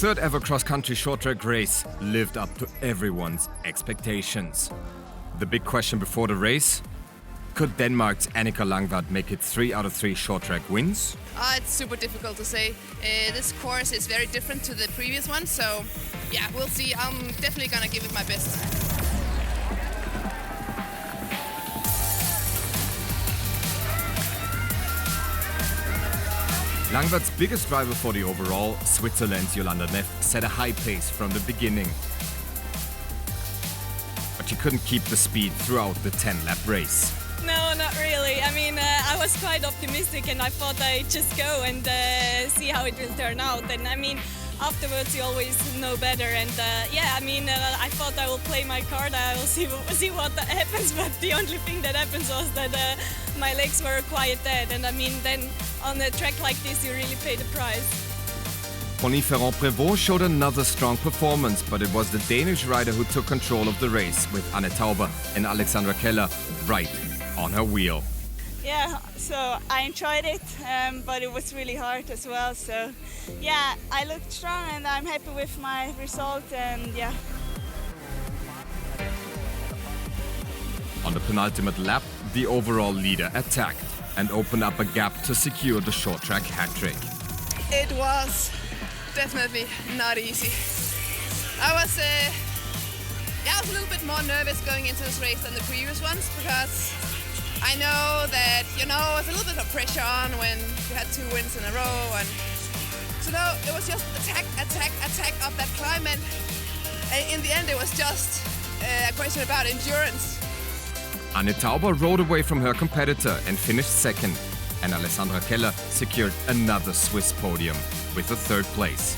third ever cross-country short-track race lived up to everyone's expectations. The big question before the race: could Denmark's Annika Langvad make it 3 out of 3 short-track wins? It's super difficult to say. This course is very different to the previous one, so yeah, we'll see. I'm definitely gonna give it my best. Langvad's biggest rival for the overall, Switzerland's Jolanda Neff, set a high pace from the beginning. But she couldn't keep the speed throughout the 10-lap race. No, not really. I mean, I was quite optimistic and I thought I'd just go and see how it will turn out. And I mean, afterwards you always know better. And yeah, I mean, I thought I will play my card. I will see what happens. But the only thing that happens was that my legs were quite dead. And I mean, then on a track like this, you really pay the price. Pony Ferrand-Prévot showed another strong performance, but it was the Danish rider who took control of the race, with Anne Tauber and Alexandra Keller right on her wheel. Yeah, so I enjoyed it, but it was really hard as well. So yeah, I looked strong and I'm happy with my result, and yeah. On the penultimate lap, the overall leader attacked and opened up a gap to secure the short track hat-trick. It was definitely not easy. I was a little bit more nervous going into this race than the previous ones, because I know that, it's a little bit of pressure on when you had 2 wins in a row, and so no, it was just attack up that climb, and in the end it was just a question about endurance. Anne Tauber rode away from her competitor and finished second, and Alessandra Keller secured another Swiss podium with a 3rd place.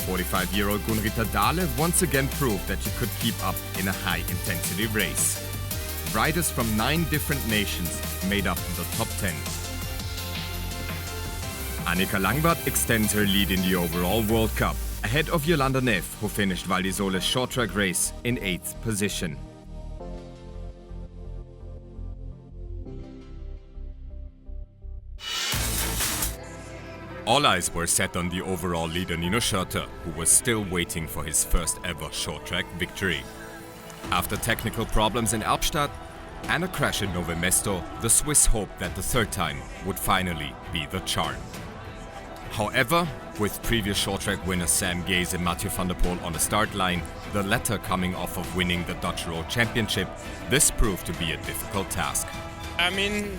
45-year-old Gunrita Dahle once again proved that she could keep up in a high-intensity race. Riders from 9 different nations made up the top 10. Annika Langvad extends her lead in the overall World Cup, ahead of Jolanda Neff, who finished Val di Sole's short-track race in 8th position. All eyes were set on the overall leader Nino Schurter, who was still waiting for his first ever short-track victory. After technical problems in Albstadt and a crash in Nove Mesto, the Swiss hoped that the 3rd time would finally be the charm. However, with previous short-track winners Sam Gaze and Mathieu van der Poel on the start line, the latter coming off of winning the Dutch Road Championship, this proved to be a difficult task. I mean,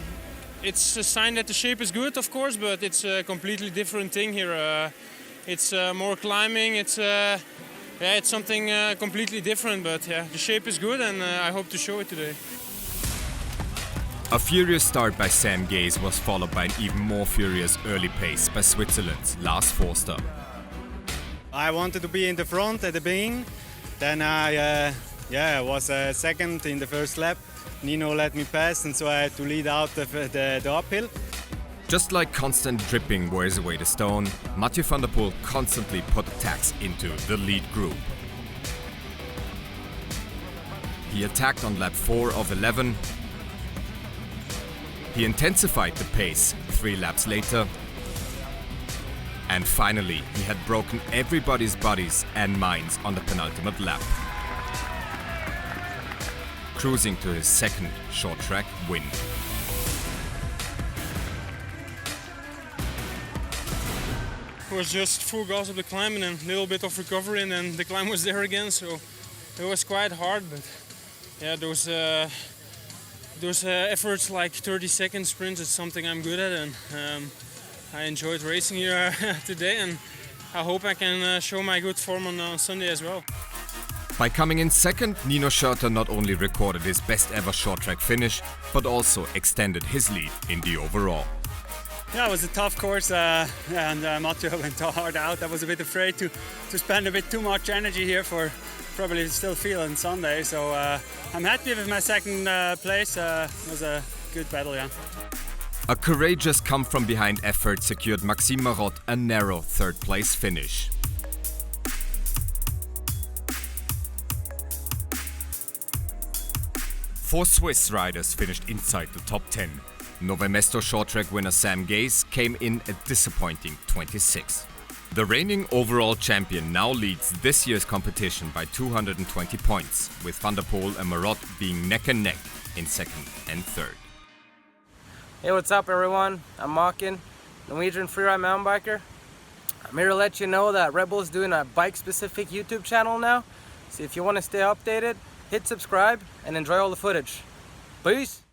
it's a sign that the shape is good, of course, but it's a completely different thing here. It's more climbing, it's something completely different, but yeah, the shape is good and I hope to show it today. A furious start by Sam Gaze was followed by an even more furious early pace by Switzerland's Lars Forster. I wanted to be in the front at the beginning, then I was second in the first lap. Nino let me pass, and so I had to lead out the uphill. Just like constant dripping wears away the stone, Mathieu van der Poel constantly put attacks into the lead group. He attacked on lap 4 of 11. He intensified the pace 3 laps later. And finally, he had broken everybody's bodies and minds on the penultimate lap, cruising to his 2nd short-track win. It was just full gas up the climb and then a little bit of recovery, and then the climb was there again, so it was quite hard. But yeah, those efforts like 30-second sprints is something I'm good at, and I enjoyed racing here today, and I hope I can show my good form on Sunday as well. By coming in 2nd, Nino Schurter not only recorded his best ever short-track finish, but also extended his lead in the overall. Yeah, it was a tough course, and Mathieu went hard out. I was a bit afraid to spend a bit too much energy here for probably still feel on Sunday. So I'm happy with my 2nd place. It was a good battle, yeah. A courageous come-from-behind effort secured Maxime Marotte a narrow 3rd place finish. 4 Swiss riders finished inside the top 10. Nove Mesto short track winner Sam Gaze came in a disappointing 26th. The reigning overall champion now leads this year's competition by 220 points, with Van der Poel and Marot being neck and neck in second and third. Hey, what's up everyone? I'm Makin, Norwegian freeride mountain biker. I'm here to let you know that Red Bull is doing a bike-specific YouTube channel now. So if you want to stay updated, hit subscribe and enjoy all the footage. Peace!